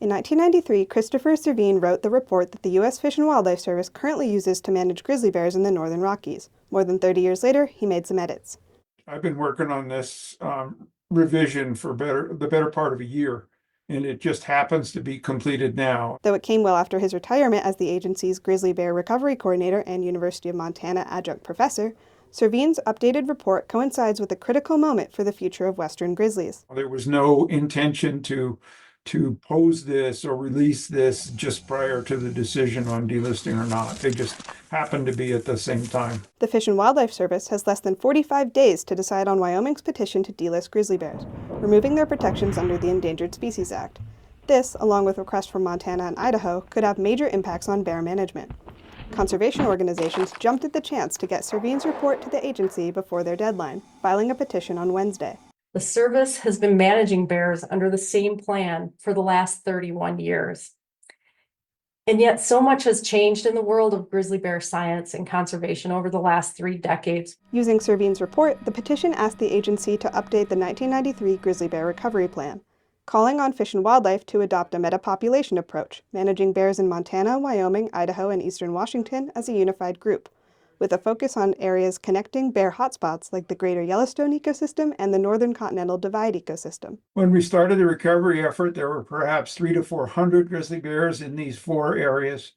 In 1993, Christopher Servine wrote the report that the U.S. Fish and Wildlife Service currently uses to manage grizzly bears in the northern Rockies. More than 30 years later, he made some edits. I've been working on this revision for the better part of a year, and it just happens to be completed now. Though it came well after his retirement as the agency's grizzly bear recovery coordinator and University of Montana adjunct professor, Servine's updated report coincides with a critical moment for the future of western grizzlies. There was no intention to pose this or release this just prior to the decision on delisting or not. They just happened to be at the same time. The Fish and Wildlife Service has less than 45 days to decide on Wyoming's petition to delist grizzly bears, removing their protections under the Endangered Species Act. This, along with requests from Montana and Idaho, could have major impacts on bear management. Conservation organizations jumped at the chance to get Servine's report to the agency before their deadline, filing a petition on Wednesday. The service has been managing bears under the same plan for the last 31 years. And yet so much has changed in the world of grizzly bear science and conservation over the last 3 decades. Using Servine's report, the petition asked the agency to update the 1993 Grizzly Bear Recovery Plan, calling on Fish and Wildlife to adopt a metapopulation approach, managing bears in Montana, Wyoming, Idaho, and eastern Washington as a unified group, with a focus on areas connecting bear hotspots like the Greater Yellowstone ecosystem and the Northern Continental Divide ecosystem. When we started the recovery effort, there were perhaps 300 to 400 grizzly bears in these 4 areas.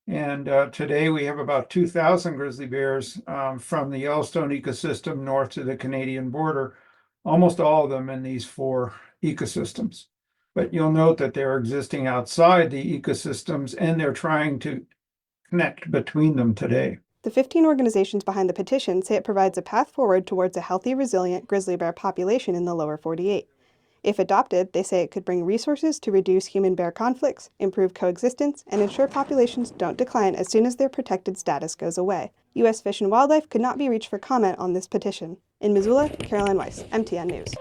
And today we have about 2,000 grizzly bears from the Yellowstone ecosystem north to the Canadian border, almost all of them in these 4 ecosystems. But you'll note that they're existing outside the ecosystems and they're trying to connect between them today. The 15 organizations behind the petition say it provides a path forward towards a healthy, resilient grizzly bear population in the lower 48. If adopted, they say it could bring resources to reduce human-bear conflicts, improve coexistence, and ensure populations don't decline as soon as their protected status goes away. U.S. Fish and Wildlife could not be reached for comment on this petition. In Missoula, Caroline Weiss, MTN News.